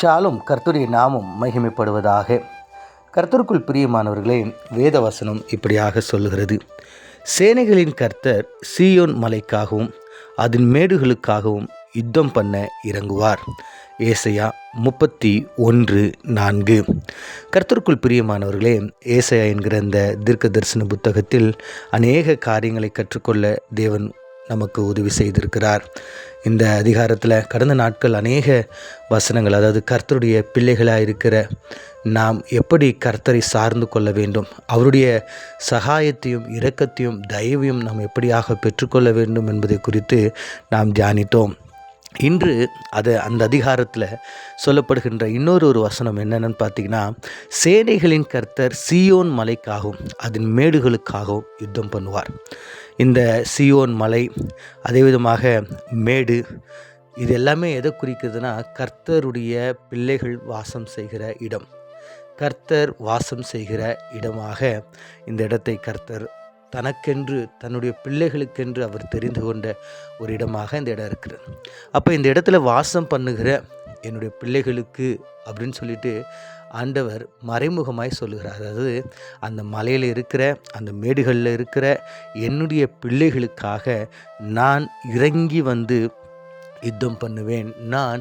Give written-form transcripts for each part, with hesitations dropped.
ஷாலும் கர்த்தருடைய நாமம் மகிமைப்படுவதாக. கர்த்தருக்குள் பிரியமானவர்களே, வேத வசனம் இப்படியாக சொல்லுகிறது. சேனைகளின் கர்த்தர் சீயோன் மலைக்காகவும் அதன் மேடுகளுக்காகவும் யுத்தம் பண்ண இறங்குவார். ஏசாயா 31:4. கர்த்தருக்குள் பிரியமானவர்களே, ஏசாயா என்கிற இந்த தீர்க்க தரிசன புத்தகத்தில் அநேக காரியங்களை கற்றுக்கொள்ள தேவன் நமக்கு உதவி செய்திருக்கிறார். இந்த அதிகாரத்தில் கடந்த நாட்கள் அநேக வசனங்கள், அதாவது கர்த்தருடைய பிள்ளைகளாக இருக்கிற நாம் எப்படி கர்த்தரை சார்ந்து கொள்ள வேண்டும், அவருடைய சகாயத்தையும் இரக்கத்தையும் தயவையும் நாம் எப்படியாக பெற்றுக்கொள்ள வேண்டும் என்பதை குறித்து நாம் தியானித்தோம். இன்று அந்த அதிகாரத்தில் சொல்லப்படுகின்ற இன்னொரு வசனம் என்னென்னு பார்த்தீங்கன்னா, சேனைகளின் கர்த்தர் சீயோன் மலைக்காகவும் அதன் மேடுகளுக்காகவும் யுத்தம் பண்ணுவார். இந்த சீயோன் மலை, அதே விதமாக மேடு, இது எல்லாமே எதை குறிக்கிறதுனா கர்த்தருடைய பிள்ளைகள் வாசம் செய்கிற இடம். கர்த்தர் வாசம் செய்கிற இடமாக இந்த இடத்தை கர்த்தர் தனக்கென்று, தன்னுடைய பிள்ளைகளுக்கென்று அவர் தெரிந்து கொண்ட ஒரு இடமாக இந்த இடம் இருக்கிறது. அப்போ இந்த இடத்துல வாசம் பண்ணுகிற என்னுடைய பிள்ளைகளுக்கு அப்படின்னு சொல்லிட்டு ஆண்டவர் மறைமுகமாய் சொல்லுகிறார். அதாவது அந்த மலையில் இருக்கிற, அந்த மேடுகளில் இருக்கிற என்னுடைய பிள்ளைகளுக்காக நான் இறங்கி வந்து யுத்தம் பண்ணுவேன். நான்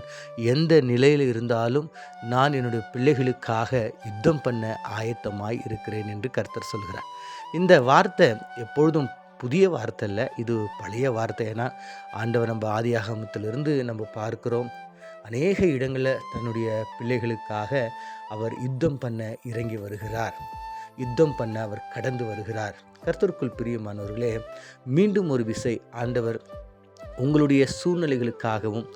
எந்த நிலையில் இருந்தாலும் நான் என்னுடைய பிள்ளைகளுக்காக யுத்தம் பண்ண ஆயத்தமாய் இருக்கிறேன் என்று கர்த்தர் சொல்கிறார். இந்த வார்த்தை எப்பொழுதும் புதிய வார்த்தை இல்லை, இது பழைய வார்த்தை. ஏன்னா ஆண்டவர் நம்ம ஆதியாகமத்திலிருந்து நம்ம பார்க்கிறோம், அநேக இடங்களில் தன்னுடைய பிள்ளைகளுக்காக அவர் யுத்தம் பண்ண இறங்கி வருகிறார், யுத்தம் பண்ண அவர் கடந்து வருகிறார். கர்த்தருக்குள் பிரியமானவர்களே, மீண்டும் ஒரு விசை ஆண்டவர் உங்களுடைய சூழ்நிலைகளுக்காகவும்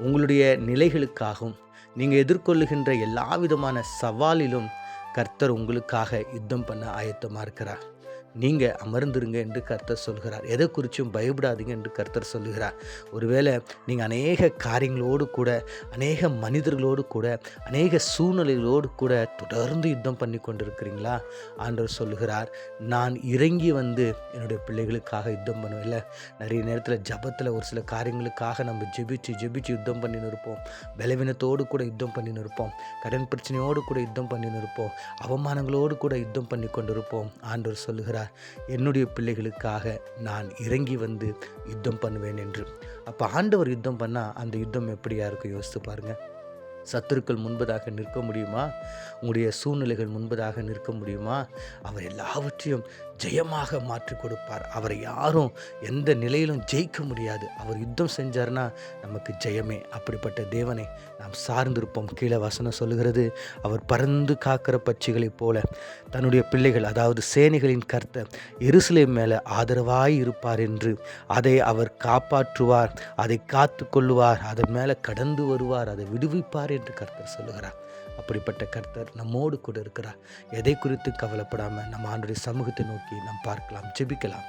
உங்களுடைய நிலைகளுக்காகவும் நீங்கள் எதிர்கொள்ளுகின்ற எல்லா விதமான சவாலிலும் கர்த்தர் உங்களுக்காக யுத்தம் பண்ண ஆயத்தமாக இருக்கிறார். நீங்கள் அமர்ந்துருங்க என்று கர்த்தர் சொல்கிறார். எதை குறித்தும் பயப்படாதீங்க என்று கர்த்தர் சொல்லுகிறார். ஒருவேளை நீங்கள் அநேக காரியங்களோடு கூட, அநேக மனிதர்களோடு கூட, அநேக சூழ்நிலைகளோடு கூட தொடர்ந்து யுத்தம் பண்ணி கொண்டிருக்கிறீங்களா? ஆண்டவர் சொல்லுகிறார், நான் இறங்கி வந்து என்னுடைய பிள்ளைகளுக்காக யுத்தம் பண்ணுவேன். இல்லை, நிறைய நேரத்தில் ஜபத்தில் ஒரு சில காரியங்களுக்காக நம்ம ஜெபிச்சு யுத்தம் பண்ணின்னு இருப்போம். பலவீனத்தோடு கூட யுத்தம் பண்ணின்னு இருப்போம். கடன் பிரச்சனையோடு கூட யுத்தம் பண்ணின்னு இருப்போம். அவமானங்களோடு கூட யுத்தம் பண்ணி கொண்டிருப்போம். ஆண்டவர் சொல்லுகிறார், என்னுடைய பிள்ளைகளுக்காக நான் இறங்கி வந்து யுத்தம் பண்ணுவேன் என்று. அப்போ ஆண்டவர் யுத்தம் பண்ணால் அந்த யுத்தம் எப்படியா இருக்கும் யோசித்து பாருங்கள். சத்துருக்கள் முன்பதாக நிற்க முடியுமா? உங்களுடைய சூழ்நிலைகள் முன்பதாக நிற்க முடியுமா? அவர் எல்லாவற்றையும் ஜெயமாக மாற்றி கொடுப்பார். அவரை யாரும் எந்த நிலையிலும் ஜெயிக்க முடியாது. அவர் யுத்தம் செஞ்சார்னா நமக்கு ஜெயமே. அப்படிப்பட்ட தேவனை நாம் சார்ந்திருப்போம். கீழே வசனம் சொல்லுகிறது, அவர் பறந்து காக்கிற பட்சிகளைப் போல தன்னுடைய பிள்ளைகள், அதாவது சேனைகளின் கர்த்தர் எருசலேம் மேலே ஆதரவாய் இருப்பார் என்று, அதை அவர் காப்பாற்றுவார், அதை காத்து கொள்ளுவார், அதன் மேலே கடந்து வருவார், அதை விடுவிப்பார் என்று கர்த்தர் சொல்லுகிறார். அப்படிப்பட்ட கர்த்தர் நம்மோடு கூட இருக்கிறார். எதை குறித்து கவலைப்படாமல் நம்ம ஆண்டவருடைய சமூகத்தை நோக்கி நாம் பார்க்கலாம், ஜெபிக்கலாம்.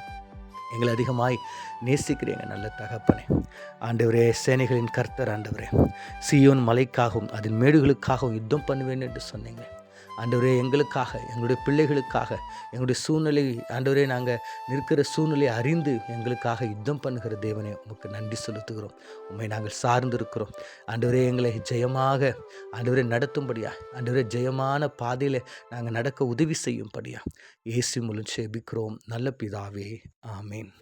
எங்களை அதிகமாய் நேசிக்கிற எங்கள் நல்ல தகப்பனே, ஆண்டவரே, சேனைகளின் கர்த்தர் ஆண்டவரே, சீயோன் மலைக்காகவும் அதன் மேடுகளுக்காகவும் யுத்தம் பண்ணுவேன் என்று சொன்னீங்க. ஆண்டவரே, எங்களுக்காக, எங்களுடைய பிள்ளைகளுக்காக, எங்களுடைய சூழ்நிலை, ஆண்டவரே, நாங்கள் நிற்கிற சூழ்நிலையை அறிந்து எங்களுக்காக யுத்தம் பண்ணுகிற தேவனே, உமக்கு நன்றி செலுத்துகிறோம். உண்மை நாங்கள் சார்ந்திருக்கிறோம். ஆண்டவரே, எங்களை ஜெயமாக ஆண்டவரே நடத்தும்படியா, ஆண்டவரே, ஜெயமான பாதையில் நாங்கள் நடக்க உதவி செய்யும்படியா இயேசு மூலம் ஜெபிக்கிறோம் நல்ல பிதாவே, ஆமேன்.